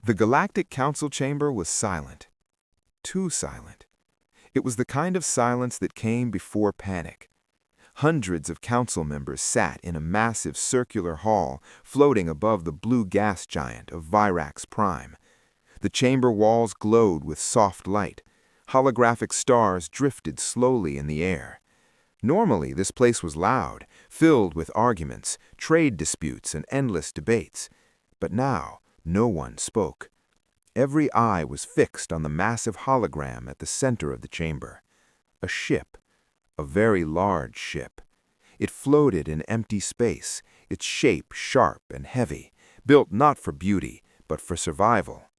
The Galactic Council chamber was silent. Too silent. It was the kind of silence that came before panic. Hundreds of council members sat in a massive circular hall floating above the blue gas giant of Virax Prime. The chamber walls glowed with soft light. Holographic stars drifted slowly in the air. Normally, this place was loud, filled with arguments, trade disputes, and endless debates. But now, no one spoke. Every eye was fixed on the massive hologram at the center of the chamber. A ship. A very large ship. It floated in empty space, its shape sharp and heavy, built not for beauty, but for survival.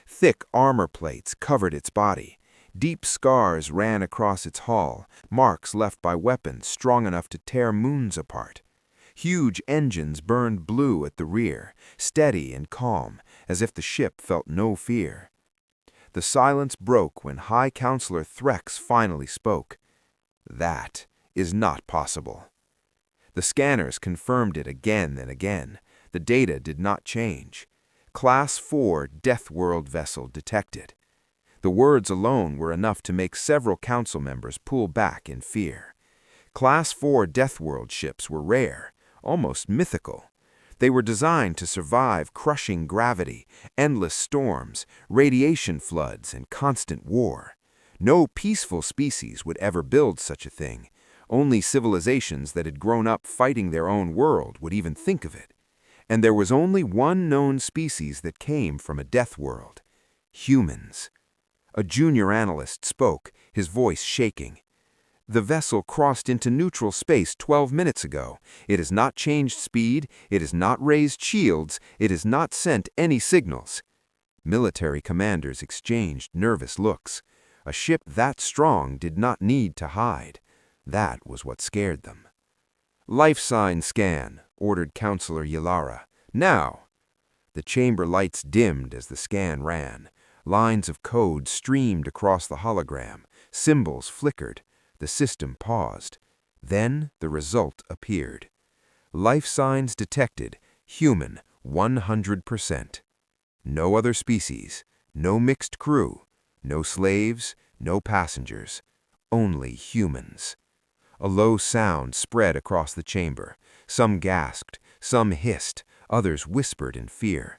Thick armor plates covered its body. Deep scars ran across its hull, marks left by weapons strong enough to tear moons apart. Huge engines burned blue at the rear, steady and calm, as if the ship felt no fear. The silence broke when High Counselor Threx finally spoke. That is not possible. The scanners confirmed it again and again. The data did not change. Class-IV Deathworld vessel detected. The words alone were enough to make several council members pull back in fear. Class-IV Deathworld ships were rare, almost mythical. They were designed to survive crushing gravity, endless storms, radiation floods, and constant war. No peaceful species would ever build such a thing. Only civilizations that had grown up fighting their own world would even think of it. And there was only one known species that came from a death world: humans. A junior analyst spoke, his voice shaking. The vessel crossed into neutral space 12 minutes ago. It has not changed speed, it has not raised shields, it has not sent any signals. Military commanders exchanged nervous looks. A ship that strong did not need to hide. That was what scared them. "Life sign scan," ordered Counselor Ylara. "Now!" The chamber lights dimmed as the scan ran. Lines of code streamed across the hologram. Symbols flickered. The system paused. Then the result appeared. Life signs detected. Human, 100%. No other species. No mixed crew. No slaves. No passengers. Only humans. A low sound spread across the chamber. Some gasped. Some hissed. Others whispered in fear.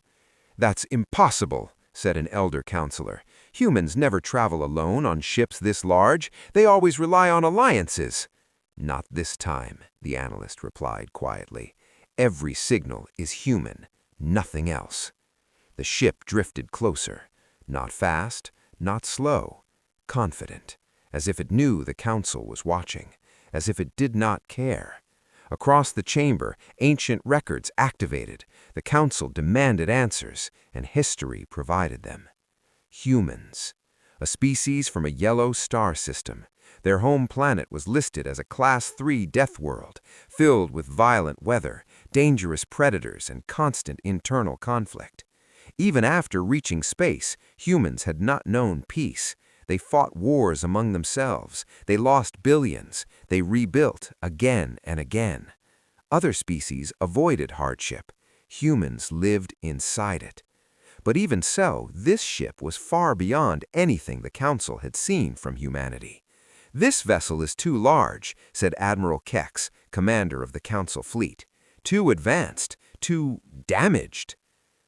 "That's impossible," said an elder counselor. "Humans never travel alone on ships this large. They always rely on alliances." "Not this time," the analyst replied quietly. "Every signal is human, nothing else." The ship drifted closer. Not fast, not slow. Confident, as if it knew the council was watching, as if it did not care. Across the chamber, ancient records activated. The council demanded answers, and history provided them. Humans. A species from a yellow star system. Their home planet was listed as a Class-III Deathworld, filled with violent weather, dangerous predators, and constant internal conflict. Even after reaching space, humans had not known peace. They fought wars among themselves. They lost billions. They rebuilt again and again. Other species avoided hardship. Humans lived inside it. But even so, this ship was far beyond anything the Council had seen from humanity. "This vessel is too large," said Admiral Kex, commander of the Council fleet. "Too advanced, too damaged."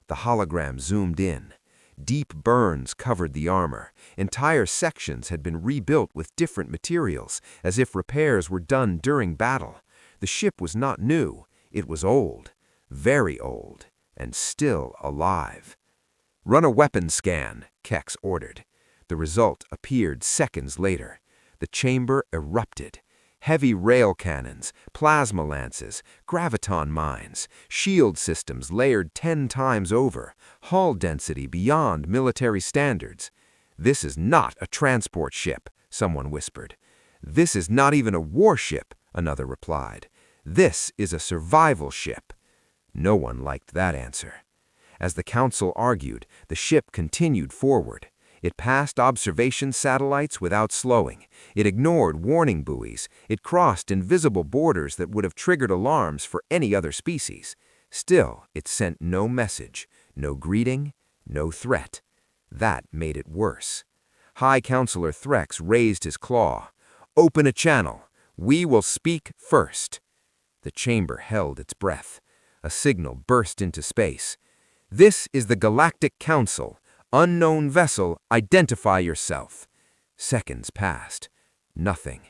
The hologram zoomed in. Deep burns covered the armor. Entire sections had been rebuilt with different materials, as if repairs were done during battle. The ship was not new. It was old, very old, and still alive. "Run a weapons scan," Kex ordered. The result appeared seconds later. The chamber erupted. Heavy rail cannons, plasma lances, graviton mines, shield systems layered 10 times over, hull density beyond military standards. "This is not a transport ship," someone whispered. "This is not even a warship," another replied. "This is a survival ship." No one liked that answer. As the council argued, the ship continued forward. It passed observation satellites without slowing. It ignored warning buoys. It crossed invisible borders that would have triggered alarms for any other species. Still, it sent no message, no greeting, No threat. That made it worse. High Counselor Threx raised his claw. "Open a channel. We will speak first." The chamber held its breath. A signal burst into space. "This is the Galactic Council. Unknown vessel, identify yourself." Seconds passed. Nothing.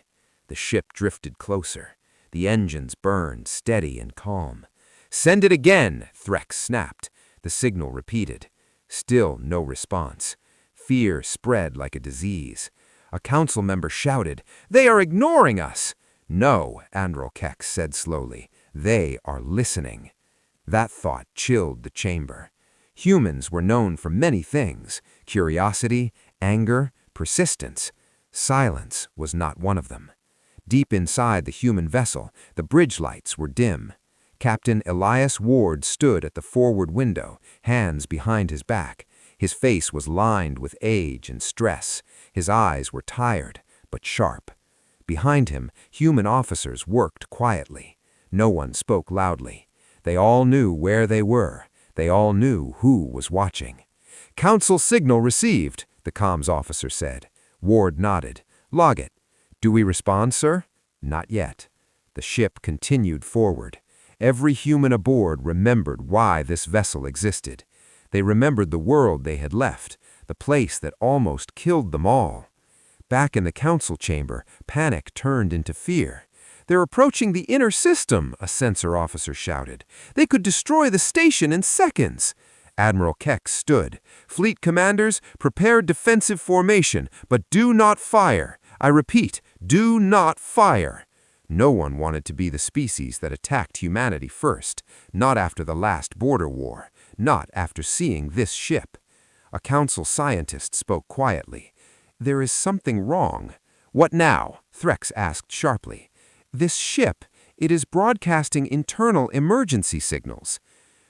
The ship drifted closer. The engines burned, steady and calm. "Send it again," Threx snapped. The signal repeated. Still no response. Fear spread like a disease. A council member shouted, "They are ignoring us!" "No," Admiral Kex said slowly. "They are listening." That thought chilled the chamber. Humans were known for many things: curiosity, anger, persistence. Silence was not one of them. Deep inside the human vessel, the bridge lights were dim. Captain Elias Ward stood at the forward window, hands behind his back. His face was lined with age and stress. His eyes were tired, but sharp. Behind him, human officers worked quietly. No one spoke loudly. They all knew where they were. They all knew who was watching. "Council signal received," the comms officer said. Ward nodded. "Log it." "Do we respond, sir?" "Not yet." The ship continued forward. Every human aboard remembered why this vessel existed. They remembered the world they had left, the place that almost killed them all. Back in the council chamber, panic turned into fear. "They're approaching the inner system," a sensor officer shouted. "They could destroy the station in seconds." Admiral Kex stood. "Fleet commanders, prepare defensive formation, but do not fire. I repeat, do not fire." No one wanted to be the species that attacked humanity first, not after the last border war, not after seeing this ship. A council scientist spoke quietly. "There is something wrong." "What now?" Threx asked sharply. "This ship, it is broadcasting internal emergency signals."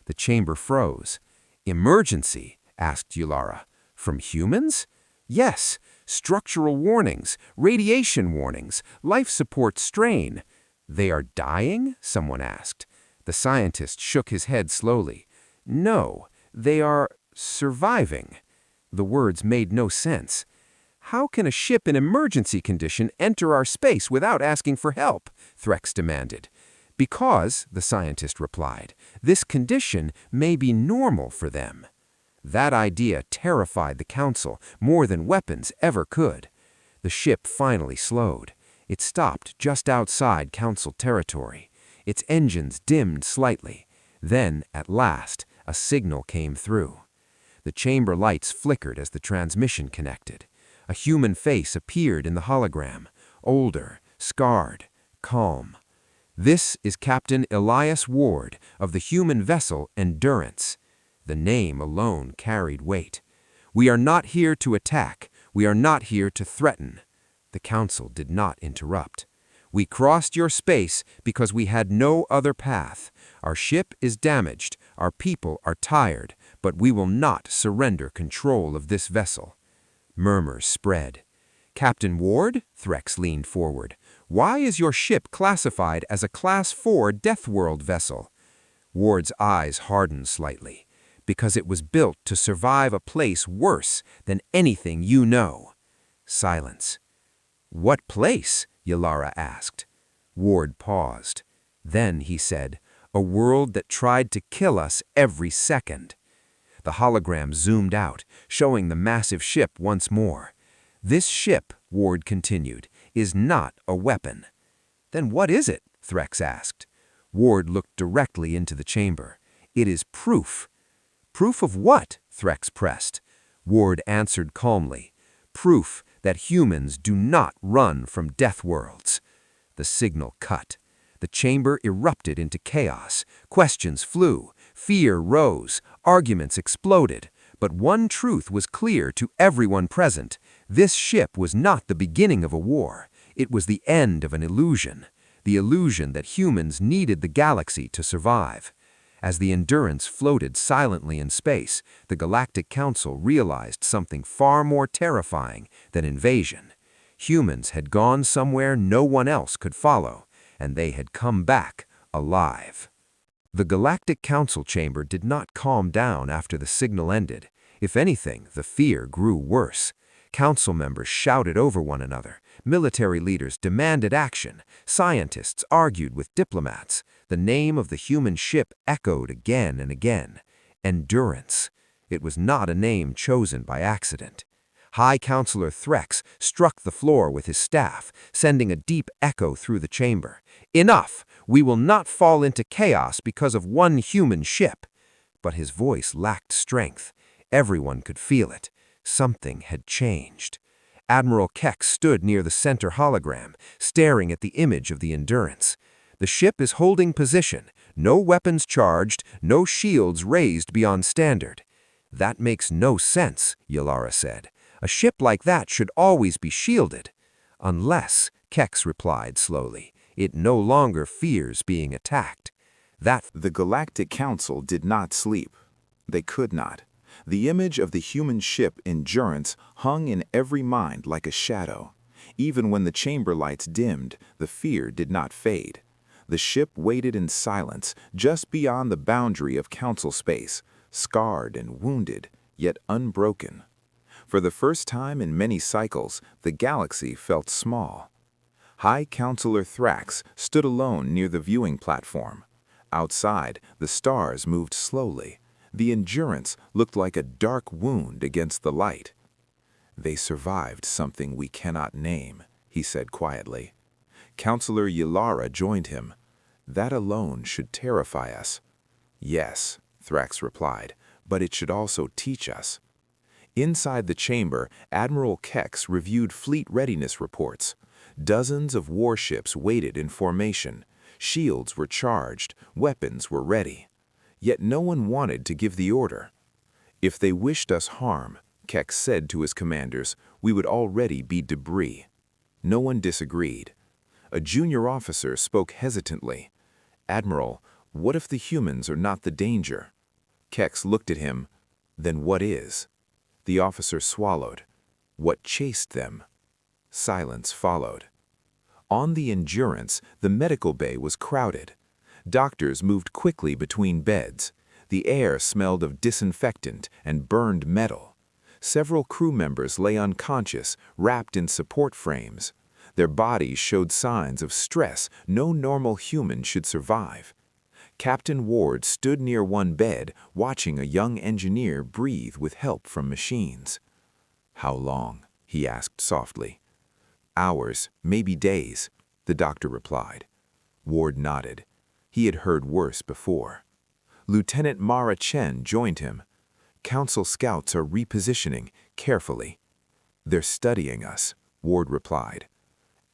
The chamber froze. "Emergency?" asked Yulara. "From humans?" "Yes. Structural warnings, radiation warnings, life support strain." "They are dying?" someone asked. The scientist shook his head slowly. "No, they are surviving." The words made no sense. "How can a ship in emergency condition enter our space without asking for help?" Threx demanded. "Because," the scientist replied, "this condition may be normal for them." That idea terrified the council more than weapons ever could. The ship finally slowed. It stopped just outside council territory. Its engines dimmed slightly. Then, at last, a signal came through. The chamber lights flickered as the transmission connected. A human face appeared in the hologram, older, scarred, calm. "This is Captain Elias Ward of the human vessel Endurance." The name alone carried weight. "We are not here to attack. We are not here to threaten." The council did not interrupt. "We crossed your space because we had no other path. Our ship is damaged. Our people are tired, but we will not surrender control of this vessel." Murmurs spread. "Captain Ward?" Threx leaned forward. "Why is your ship classified as a Class-IV Deathworld vessel?" Ward's eyes hardened slightly. "Because it was built to survive a place worse than anything you know." Silence. "What place?" Yulara asked. Ward paused. Then he said, "A world that tried to kill us every second." The hologram zoomed out, showing the massive ship once more. "This ship," Ward continued, "is not a weapon." "Then what is it?" Threx asked. Ward looked directly into the chamber. "It is proof." "Proof of what?" Threx pressed. Ward answered calmly. "Proof that humans do not run from death worlds." The signal cut. The chamber erupted into chaos. Questions flew. Fear rose. Arguments exploded. But one truth was clear to everyone present. This ship was not the beginning of a war. It was the end of an illusion. The illusion that humans needed the galaxy to survive. As the Endurance floated silently in space, the Galactic Council realized something far more terrifying than invasion. Humans had gone somewhere no one else could follow, and they had come back alive. The Galactic Council chamber did not calm down after the signal ended. If anything, the fear grew worse. Council members shouted over one another. Military leaders demanded action. Scientists argued with diplomats. The name of the human ship echoed again and again. Endurance. It was not a name chosen by accident. High Counselor Threx struck the floor with his staff, sending a deep echo through the chamber. Enough! We will not fall into chaos because of one human ship. But his voice lacked strength. Everyone could feel it. Something had changed. Admiral Keck stood near the center hologram, staring at the image of the Endurance. The ship is holding position. No weapons charged, no shields raised beyond standard. That makes no sense, Yalara said. A ship like that should always be shielded. Unless, Kex replied slowly, it no longer fears being attacked. The Galactic Council did not sleep. They could not. The image of the human ship Endurance hung in every mind like a shadow. Even when the chamber lights dimmed, the fear did not fade. The ship waited in silence just beyond the boundary of council space, scarred and wounded, yet unbroken. For the first time in many cycles, the galaxy felt small. High Counselor Thrax stood alone near the viewing platform. Outside, the stars moved slowly. The Endurance looked like a dark wound against the light. "They survived something we cannot name," he said quietly. Counselor Yalara joined him. "That alone should terrify us." "Yes," Thrax replied, "but it should also teach us." Inside the chamber, Admiral Kex reviewed fleet readiness reports. Dozens of warships waited in formation. Shields were charged, weapons were ready. Yet no one wanted to give the order. "If they wished us harm," Kex said to his commanders, "we would already be debris." No one disagreed. A junior officer spoke hesitantly. "Admiral, what if the humans are not the danger?" Kex looked at him. "Then what is?" The officer swallowed. "What chased them?" Silence followed. On the Endurance, the medical bay was crowded. Doctors moved quickly between beds. The air smelled of disinfectant and burned metal. Several crew members lay unconscious, wrapped in support frames. Their bodies showed signs of stress no normal human should survive. Captain Ward stood near one bed, watching a young engineer breathe with help from machines. "How long?" he asked softly. "Hours, maybe days," the doctor replied. Ward nodded. He had heard worse before. Lieutenant Mara Chen joined him. "Council scouts are repositioning, carefully." "They're studying us," Ward replied.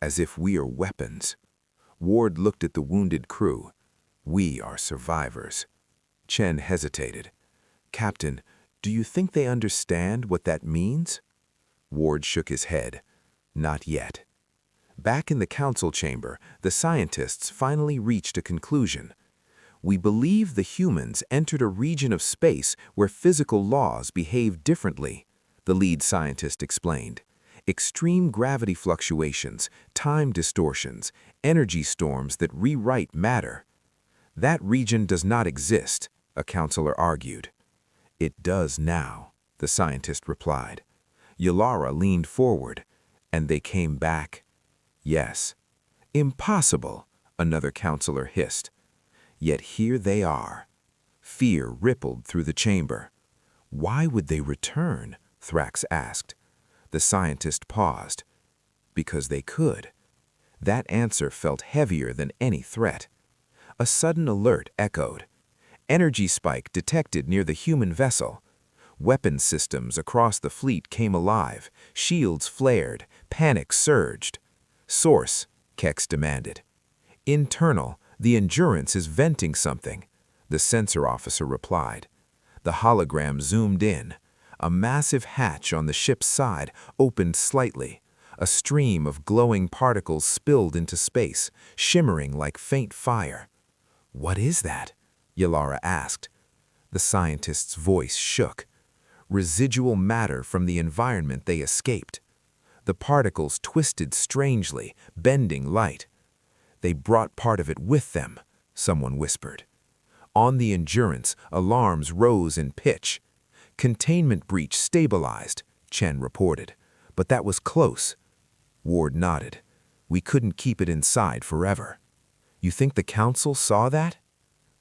"As if we are weapons." Ward looked at the wounded crew. "We are survivors." Chen hesitated. "Captain, do you think they understand what that means?" Ward shook his head. "Not yet." Back in the council chamber, the scientists finally reached a conclusion. "We believe the humans entered a region of space where physical laws behave differently," the lead scientist explained. "Extreme gravity fluctuations, time distortions, energy storms that rewrite matter." "That region does not exist," a counselor argued. "It does now," the scientist replied. Yalara leaned forward. "And they came back?" "Yes." "Impossible," another counselor hissed. Yet here they are. Fear rippled through the chamber. "Why would they return?" Thrax asked. The scientist paused. "Because they could." That answer felt heavier than any threat. A sudden alert echoed. Energy spike detected near the human vessel. Weapon systems across the fleet came alive. Shields flared. Panic surged. "Source," Kex demanded. "Internal. The Endurance is venting something," the sensor officer replied. The hologram zoomed in. A massive hatch on the ship's side opened slightly. A stream of glowing particles spilled into space, shimmering like faint fire. "What is that?" Yalara asked. The scientist's voice shook. "Residual matter from the environment they escaped." The particles twisted strangely, bending light. "They brought part of it with them," someone whispered. On the Endurance, alarms rose in pitch. Containment breach stabilized, Chen reported. But that was close. Ward nodded. We couldn't keep it inside forever. You think the council saw that?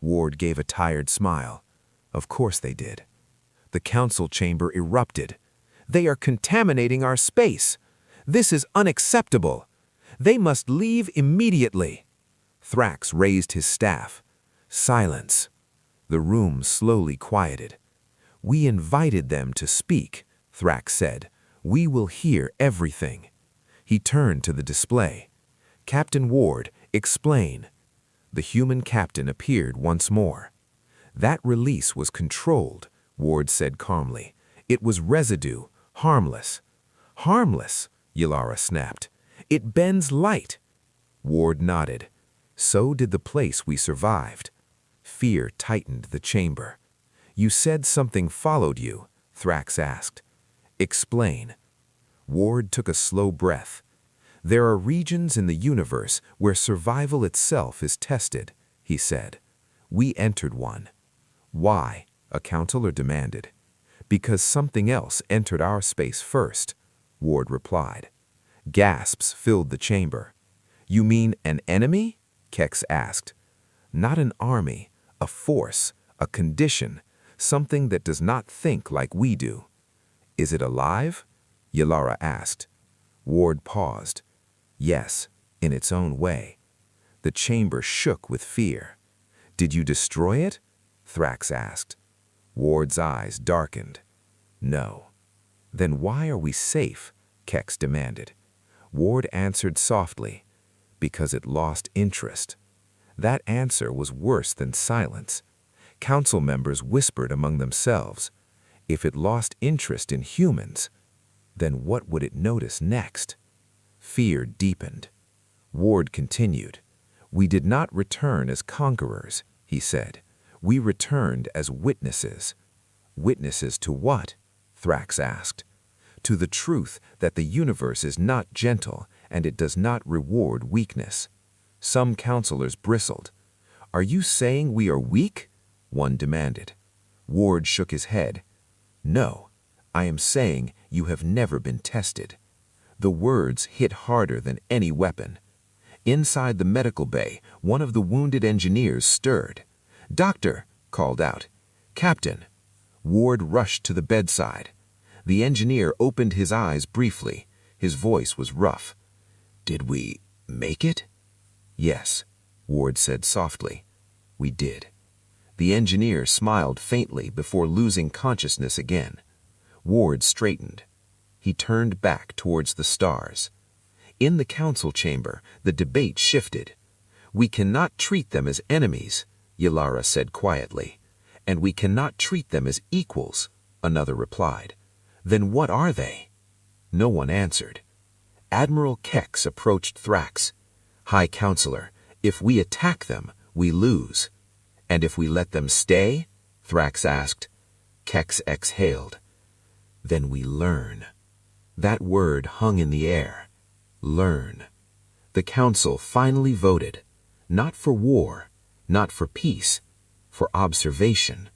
Ward gave a tired smile. Of course they did. The council chamber erupted. They are contaminating our space. This is unacceptable. They must leave immediately. Thrax raised his staff. Silence. The room slowly quieted. We invited them to speak, Thrax said. We will hear everything. He turned to the display. Captain Ward, explain. The human captain appeared once more. That release was controlled, Ward said calmly. It was residue, harmless. Harmless, Ylara snapped. It bends light. Ward nodded. So did the place we survived. Fear tightened the chamber. You said something followed you, Thrax asked. Explain. Ward took a slow breath. There are regions in the universe where survival itself is tested, he said. We entered one. Why? A counselor demanded. Because something else entered our space first, Ward replied. Gasps filled the chamber. You mean an enemy? Kex asked. Not an army, a force, a condition, something that does not think like we do. Is it alive? Ylara asked. Ward paused. Yes, in its own way. The chamber shook with fear. Did you destroy it? Thrax asked. Ward's eyes darkened. No. Then why are we safe? Kex demanded. Ward answered softly. Because it lost interest. That answer was worse than silence. Council members whispered among themselves. If it lost interest in humans, then what would it notice next? Fear deepened. Ward continued. We did not return as conquerors, he said. We returned as witnesses. Witnesses to what? Thrax asked. To the truth that the universe is not gentle and it does not reward weakness. Some counselors bristled. Are you saying we are weak? One demanded. Ward shook his head. No, I am saying you have never been tested. The words hit harder than any weapon. Inside the medical bay, one of the wounded engineers stirred. Doctor, called out. Captain. Ward rushed to the bedside. The engineer opened his eyes briefly. His voice was rough. Did we make it? Yes, Ward said softly. We did. The engineer smiled faintly before losing consciousness again. Ward straightened. He turned back towards the stars. In the council chamber, the debate shifted. We cannot treat them as enemies, Ylara said quietly. And we cannot treat them as equals, another replied. Then what are they? No one answered. Admiral Kex approached Thrax. High Counselor, if we attack them, we lose. And if we let them stay? Thrax asked. Kex exhaled. Then we learn. That word hung in the air. Learn. The council finally voted. Not for war, not for peace, for observation.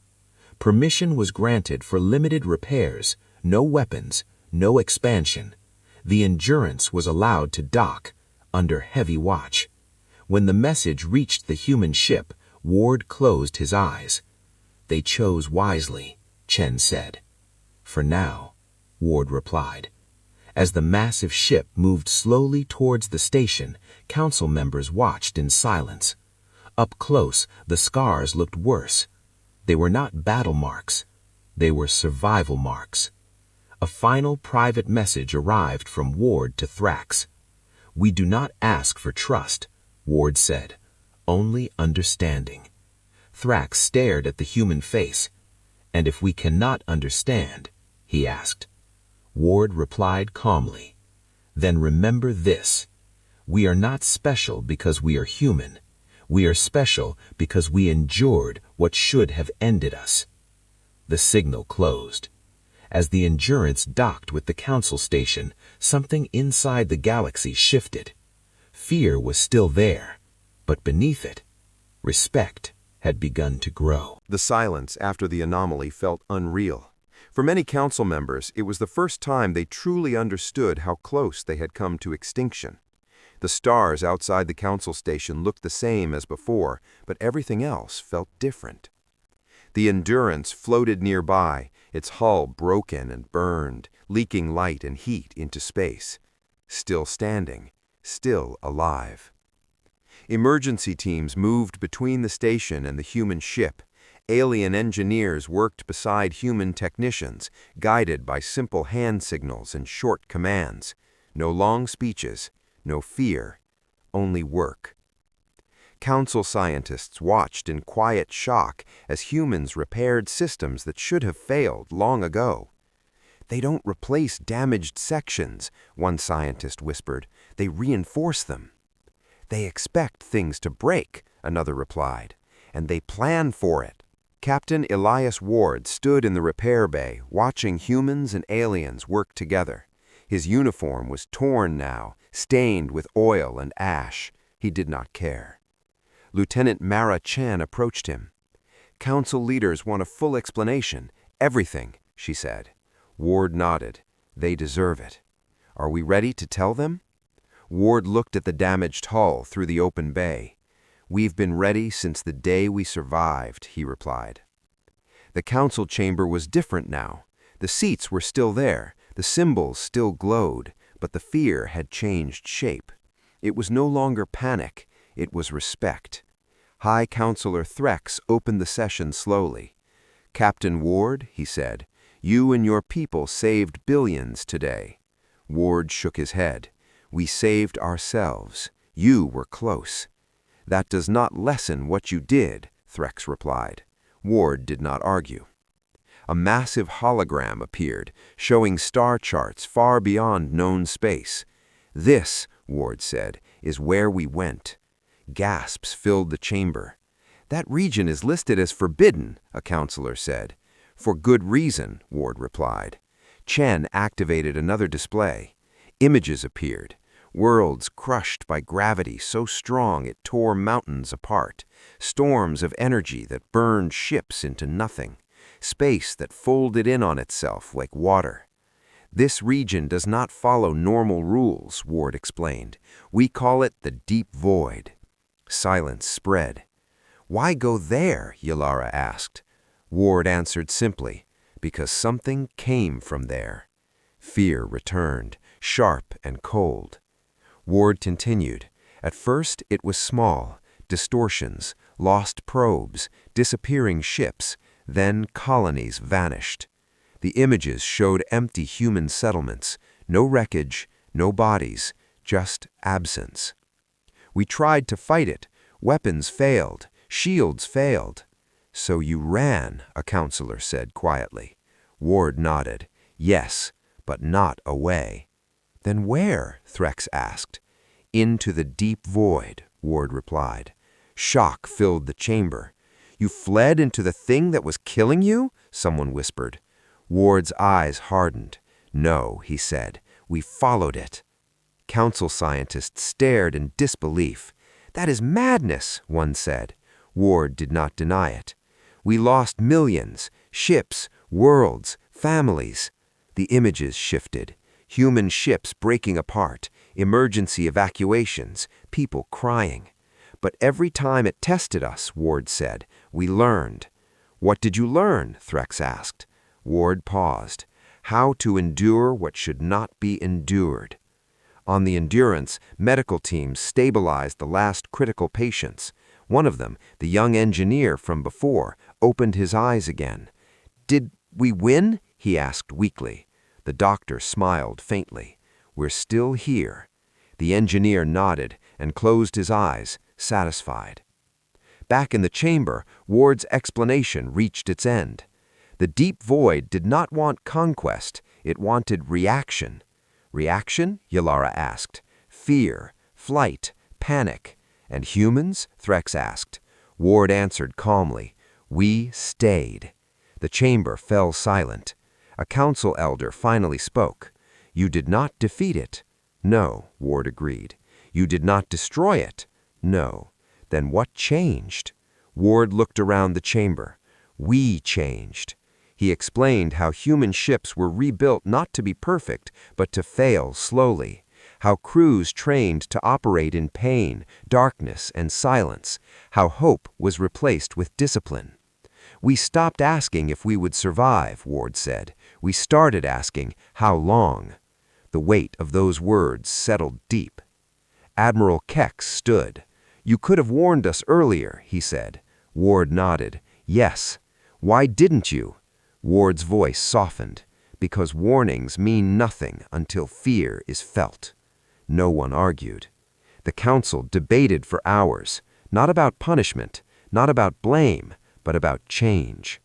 Permission was granted for limited repairs, no weapons, no expansion. The Endurance was allowed to dock, under heavy watch. When the message reached the human ship, Ward closed his eyes. They chose wisely, Chen said. For now, Ward replied. As the massive ship moved slowly towards the station, council members watched in silence. Up close, the scars looked worse. They were not battle marks. They were survival marks. A final private message arrived from Ward to Thrax. We do not ask for trust, Ward said, only understanding. Thrax stared at the human face. And if we cannot understand, he asked. Ward replied calmly. Then remember this. We are not special because we are human. We are special because we endured what should have ended us. The signal closed. As the Endurance docked with the council station, something inside the galaxy shifted. Fear was still there, but beneath it, respect had begun to grow. The silence after the anomaly felt unreal. For many council members, it was the first time they truly understood how close they had come to extinction. The stars outside the council station looked the same as before, but everything else felt different. The Endurance floated nearby, its hull broken and burned, leaking light and heat into space. Still standing, still alive. Emergency teams moved between the station and the human ship. Alien engineers worked beside human technicians, guided by simple hand signals and short commands. No long speeches, no fear, only work. Council scientists watched in quiet shock as humans repaired systems that should have failed long ago. "They don't replace damaged sections," one scientist whispered. "They reinforce them." "They expect things to break," another replied, "and they plan for it." Captain Elias Ward stood in the repair bay, watching humans and aliens work together. His uniform was torn now, stained with oil and ash. He did not care. Lieutenant Mara Chan approached him. "Council leaders want a full explanation. Everything," she said. Ward nodded. "They deserve it. Are we ready to tell them?" Ward looked at the damaged hull through the open bay. "We've been ready since the day we survived," he replied. The council chamber was different now. The seats were still there, the symbols still glowed, but the fear had changed shape. It was no longer panic, it was respect. High Counselor Threx opened the session slowly. "Captain Ward," he said, "you and your people saved billions today." Ward shook his head. "We saved ourselves. You were close." "That does not lessen what you did," Threx replied. Ward did not argue. A massive hologram appeared, showing star charts far beyond known space. "This," Ward said, "is where we went." Gasps filled the chamber. "That region is listed as forbidden," a counselor said. "For good reason," Ward replied. Chen activated another display. Images appeared. Worlds crushed by gravity so strong it tore mountains apart. Storms of energy that burned ships into nothing. Space that folded in on itself like water. "This region does not follow normal rules," Ward explained. "We call it the Deep Void." Silence spread. "Why go there?" Yalara asked. Ward answered simply, "Because something came from there." Fear returned, sharp and cold. Ward continued. "At first it was small, distortions, lost probes, disappearing ships, then colonies vanished. The images showed empty human settlements, no wreckage, no bodies, just absence. We tried to fight it. Weapons failed. Shields failed." "So you ran," a counselor said quietly. Ward nodded. "Yes, but not away." "Then where?" Threx asked. "Into the deep void," Ward replied. Shock filled the chamber. "You fled into the thing that was killing you?" someone whispered. Ward's eyes hardened. "No," he said. "We followed it." Council scientists stared in disbelief. "That is madness," one said. Ward did not deny it. "We lost millions, ships, worlds, families." The images shifted. Human ships breaking apart, emergency evacuations, people crying. "But every time it tested us," Ward said, "we learned." "What did you learn?" Threx asked. Ward paused. "How to endure what should not be endured." On the Endurance, medical teams stabilized the last critical patients. One of them, the young engineer from before, opened his eyes again. "Did we win?" he asked weakly. The doctor smiled faintly. "We're still here." The engineer nodded and closed his eyes, satisfied. Back in the chamber, Ward's explanation reached its end. The deep void did not want conquest, it wanted reaction. "Reaction?" Yalara asked. "Fear, flight, panic. And humans?" Threx asked. Ward answered calmly. "We stayed." The chamber fell silent. A council elder finally spoke. "You did not defeat it." "No," Ward agreed. "You did not destroy it." "No." "Then what changed?" Ward looked around the chamber. "We changed." He explained how human ships were rebuilt not to be perfect, but to fail slowly. How crews trained to operate in pain, darkness, and silence. How hope was replaced with discipline. "We stopped asking if we would survive," Ward said. "We started asking how long." The weight of those words settled deep. Admiral Kex stood. "You could have warned us earlier," he said. Ward nodded. "Yes. Why didn't you?" Ward's voice softened. "Because warnings mean nothing until fear is felt." No one argued. The council debated for hours, not about punishment, not about blame, but about change.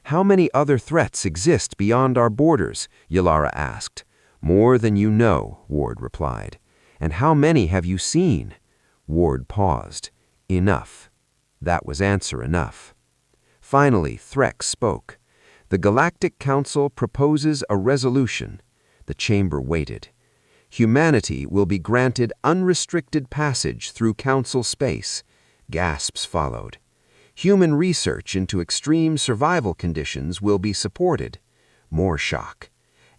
"How many other threats exist beyond our borders?" Yalara asked. "More than you know," Ward replied. "And how many have you seen?" Ward paused. "Enough." That was answer enough. Finally, Threx spoke. "The Galactic Council proposes a resolution." The chamber waited. "Humanity will be granted unrestricted passage through Council space." Gasps followed. "Human research into extreme survival conditions will be supported." More shock.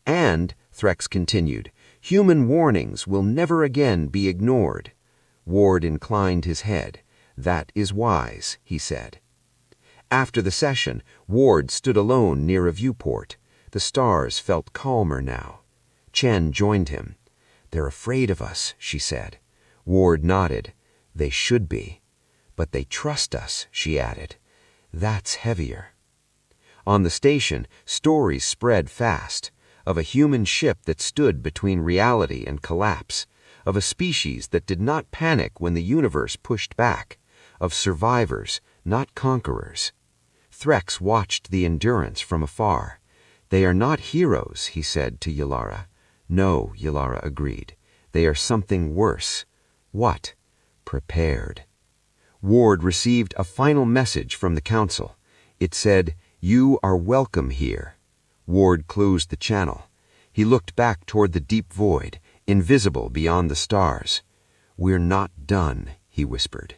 "And," Threx continued, "human warnings will never again be ignored." Ward inclined his head. "That is wise," he said. After the session, Ward stood alone near a viewport. The stars felt calmer now. Chen joined him. "They're afraid of us," she said. Ward nodded. "They should be. But they trust us," she added. "That's heavier." On the station, stories spread fast. Of a human ship that stood between reality and collapse. Of a species that did not panic when the universe pushed back. Of survivors, not conquerors. Threx watched the endurance from afar. "They are not heroes," he said to Yalara. "No," Yalara agreed. "They are something worse." "What?" "Prepared." Ward received a final message from the council. It said, "You are welcome here." Ward closed the channel. He looked back toward the deep void, invisible beyond the stars. "We're not done," he whispered.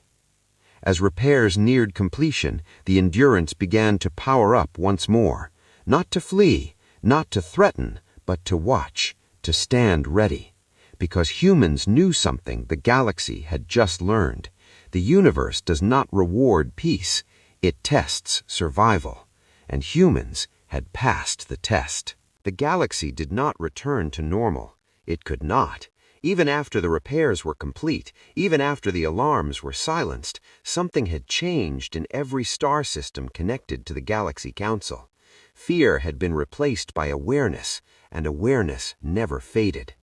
As repairs neared completion, the Endurance began to power up once more. Not to flee, not to threaten, but to watch, to stand ready. Because humans knew something the galaxy had just learned. The universe does not reward peace, it tests survival. And humans had passed the test. The galaxy did not return to normal. It could not. Even after the repairs were complete, even after the alarms were silenced, something had changed in every star system connected to the Galaxy Council. Fear had been replaced by awareness, and awareness never faded.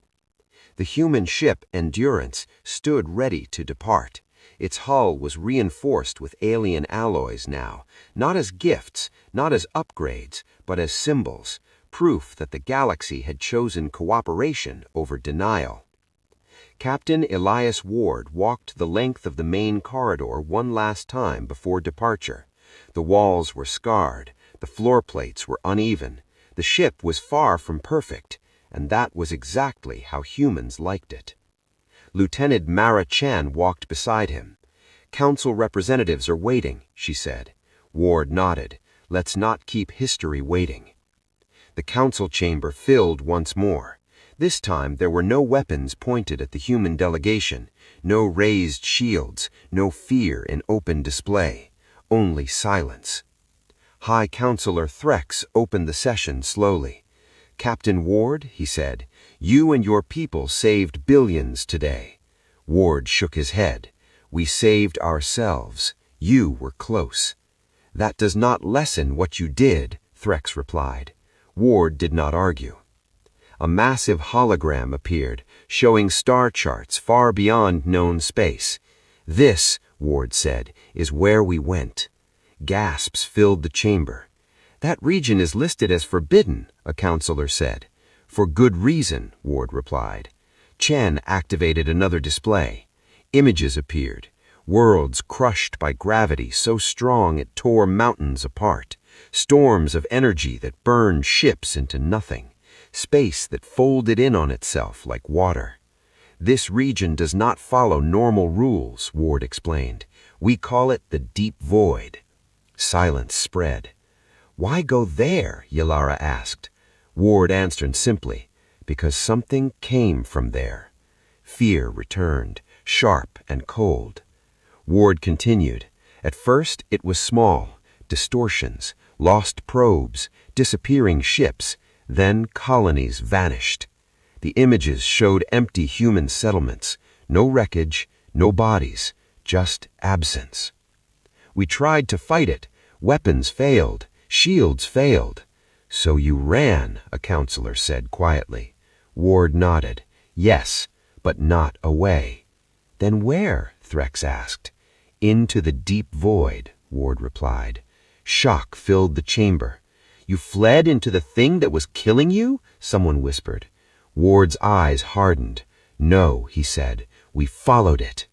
The human ship Endurance stood ready to depart. Its hull was reinforced with alien alloys now, not as gifts, not as upgrades, but as symbols, proof that the galaxy had chosen cooperation over denial. Captain Elias Ward walked the length of the main corridor one last time before departure. The walls were scarred, the floor plates were uneven, the ship was far from perfect, and that was exactly how humans liked it. Lieutenant Mara Chan walked beside him. "Council representatives are waiting," she said. Ward nodded. "Let's not keep history waiting." The council chamber filled once more. This time there were no weapons pointed at the human delegation, no raised shields, no fear in open display, only silence. High Counselor Threx opened the session slowly. "Captain Ward," he said, "you and your people saved billions today." Ward shook his head. "We saved ourselves. You were close." "That does not lessen what you did," Threx replied. Ward did not argue. A massive hologram appeared, showing star charts far beyond known space. "This," Ward said, "is where we went." Gasps filled the chamber. "That region is listed as forbidden," a counselor said. "For good reason," Ward replied. Chen activated another display. Images appeared. Worlds crushed by gravity so strong it tore mountains apart. Storms of energy that burned ships into nothing. Space that folded in on itself like water. "This region does not follow normal rules," Ward explained. "We call it the deep void." Silence spread. Why go there? Yalara asked. Ward answered simply, because something came from there. Fear returned, sharp and cold. Ward continued. At first it was small, distortions, lost probes, disappearing ships, then colonies vanished. The images showed empty human settlements, no wreckage, no bodies, just absence. We tried to fight it. Weapons failed, shields failed. So you ran, a counselor said quietly. Ward nodded. Yes, but not away. Then where? Threx asked. Into the deep void, Ward replied. Shock filled the chamber. You fled into the thing that was killing you? Someone whispered. Ward's eyes hardened. No, he said. We followed it.